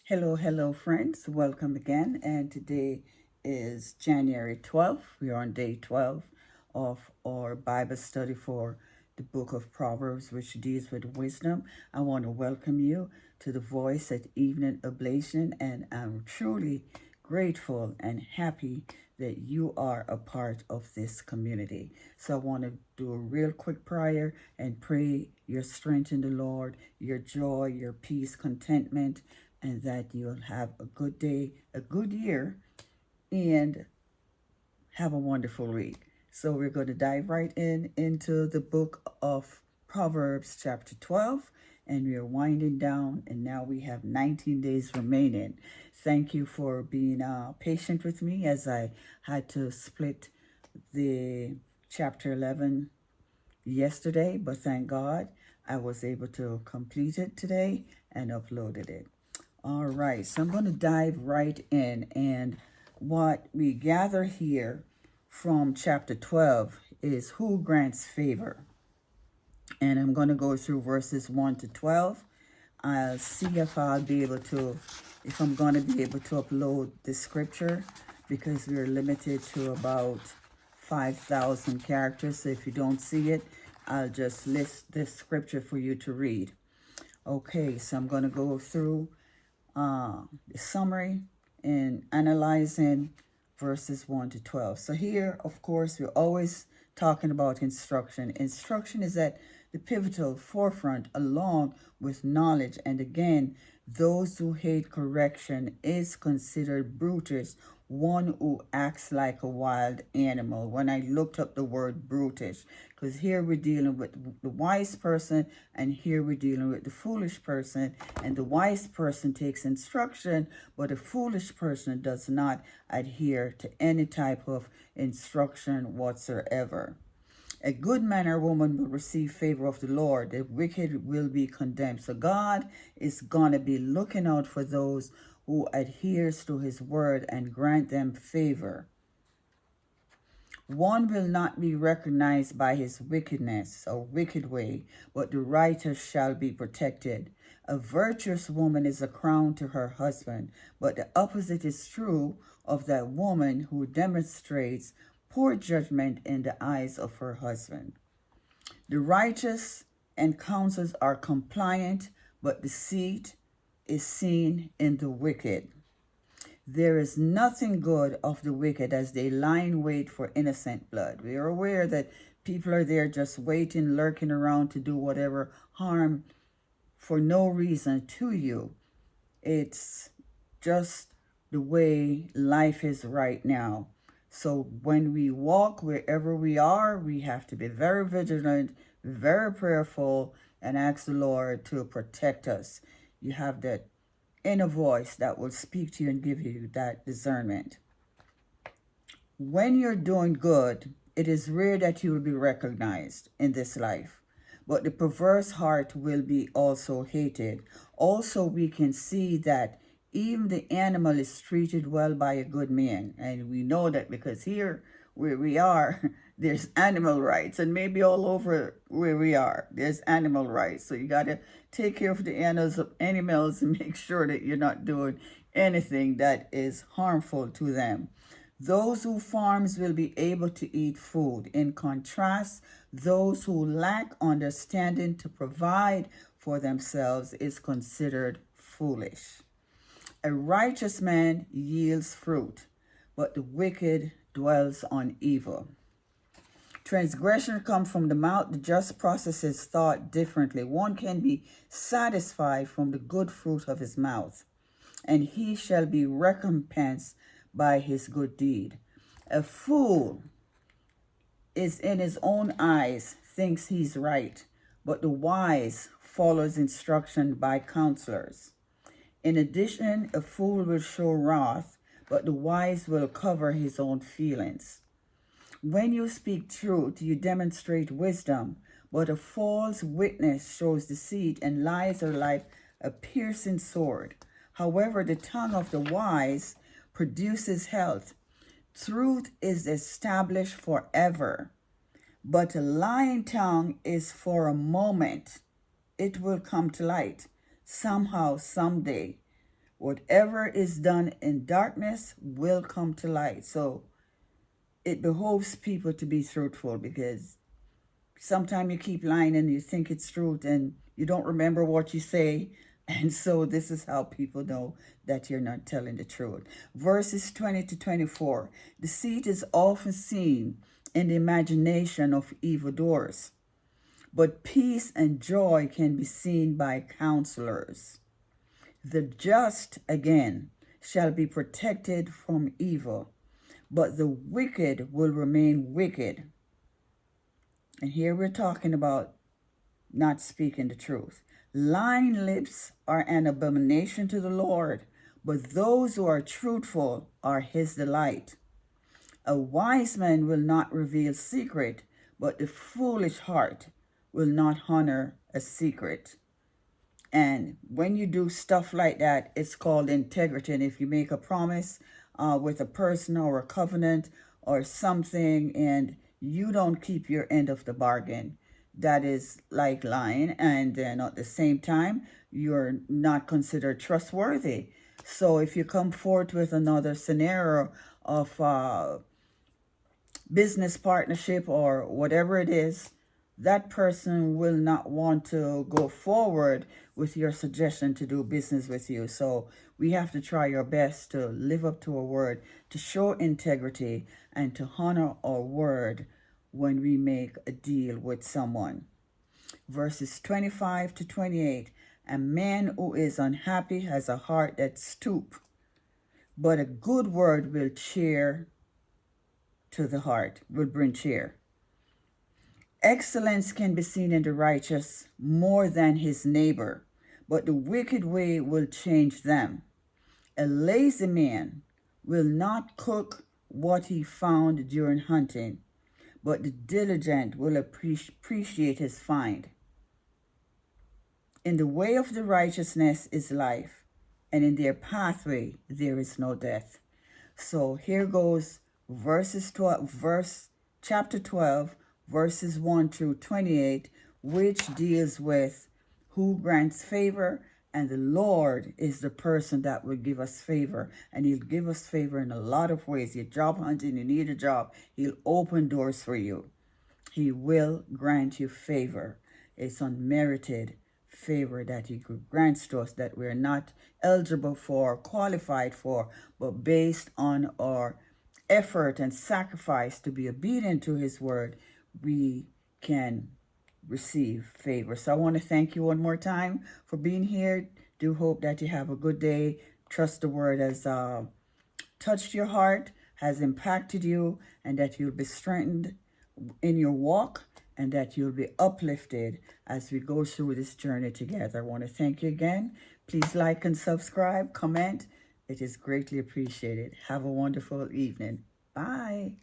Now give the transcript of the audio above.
Hello, friends. Welcome again. And today is January 12th. We are on day 12 of our Bible study for the book of Proverbs, which deals with wisdom. I want to welcome you to the Voice at Evening Oblation, and I'm truly grateful and happy that you are a part of this community. So I want to do a real quick prayer and pray your strength in the Lord, your joy, your peace, contentment, and that you'll have a good day, a good year, and have a wonderful week. So we're going to dive right into the book of Proverbs chapter 12, and we're winding down, and now we have 19 days remaining. Thank you for being patient with me as I had to split the chapter 11 yesterday, but thank God I was able to complete it today and uploaded it. All right, so I'm going to dive right in. And what we gather here from chapter 12 is who grants favor. And I'm going to go through verses 1 to 12. I'll see if I'm going to be able to upload the scripture because we're limited to about 5,000 characters. So if you don't see it, I'll just list the scripture for you to read. Okay, so I'm going to go through the summary and analyzing verses 1 to 12. So here, of course, we're always talking about instruction. Instruction is at the pivotal forefront along with knowledge. And again, those who hate correction is considered brutish, one who acts like a wild animal. When I looked up the word brutish, because here we're dealing with the wise person and here we're dealing with the foolish person, and the wise person takes instruction, but the foolish person does not adhere to any type of instruction whatsoever. A good man or woman will receive favor of the Lord. The wicked will be condemned. So God is going to be looking out for those who adheres to his word and grant them favor. One will not be recognized by his wickedness or wicked way, but the righteous shall be protected. A virtuous woman is a crown to her husband, but the opposite is true of that woman who demonstrates poor judgment in the eyes of her husband. The righteous and counsels are compliant, but deceit is seen in the wicked. There is nothing good of the wicked as they lie in wait for innocent blood. We are aware that people are there just waiting, lurking around to do whatever harm for no reason to you. It's just the way life is right now. So when we walk wherever we are, we have to be very vigilant, very prayerful, and ask the Lord to protect us. You have that inner voice that will speak to you and give you that discernment. When you're doing good, it is rare that you will be recognized in this life, but the perverse heart will be also hated. Also, we can see that even the animal is treated well by a good man. And we know that because here where we are, there's animal rights. And maybe all over where we are, there's animal rights. So you got to take care of the animals and make sure that you're not doing anything that is harmful to them. Those who farms will be able to eat food. In contrast, those who lack understanding to provide for themselves is considered foolish. A righteous man yields fruit, but the wicked dwells on evil. Transgression comes from the mouth. The just processes thought differently. One can be satisfied from the good fruit of his mouth, and he shall be recompensed by his good deed. A fool is in his own eyes, thinks he's right, but the wise follows instruction by counselors. In addition, a fool will show wrath, but the wise will cover his own feelings. When you speak truth, you demonstrate wisdom, but a false witness shows deceit, and lies are like a piercing sword. However, the tongue of the wise produces health. Truth is established forever, but a lying tongue is for a moment. It will come to light somehow, someday. Whatever is done in darkness will come to light. So it behoves people to be truthful, because sometimes you keep lying and you think it's truth and you don't remember what you say. And so this is how people know that you're not telling the truth. Verses 20 to 24. Deceit is often seen in the imagination of evildoers, but peace and joy can be seen by counselors. The just, again, shall be protected from evil, but the wicked will remain wicked. And here we're talking about not speaking the truth. Lying lips are an abomination to the Lord, but those who are truthful are his delight. A wise man will not reveal secret, but the foolish heart will not honor a secret. And when you do stuff like that, it's called integrity. And if you make a promise with a person or a covenant or something, and you don't keep your end of the bargain, that is like lying. And then at the same time, you're not considered trustworthy. So if you come forth with another scenario of business partnership or whatever it is, that person will not want to go forward with your suggestion to do business with you. So we have to try our best to live up to our word, to show integrity, and to honor our word when we make a deal with someone. Verses 25 to 28. A man who is unhappy has a heart that stoops, but a good word will cheer to the heart, will bring cheer. Excellence can be seen in the righteous more than his neighbor, but the wicked way will change them. A lazy man will not cook what he found during hunting, but the diligent will appreciate his find. In the way of the righteousness is life, and in their pathway there is no death. So here goes chapter 12, verses 1 through 28, which deals with who grants favor, and the Lord is the person that will give us favor. And he'll give us favor in a lot of ways. You're job hunting, you need a job, he'll open doors for you. He will grant you favor. It's unmerited favor that he grants to us, that we're not eligible for, qualified for, but based on our effort and sacrifice to be obedient to his word, we can receive favor. So I want to thank you one more time for being here. Do hope that you have a good day. Trust the word has touched your heart, has impacted you, and that you'll be strengthened in your walk, and that you'll be uplifted as we go through this journey together. I want to thank you again. Please like and subscribe, comment. It is greatly appreciated. Have a wonderful evening. Bye.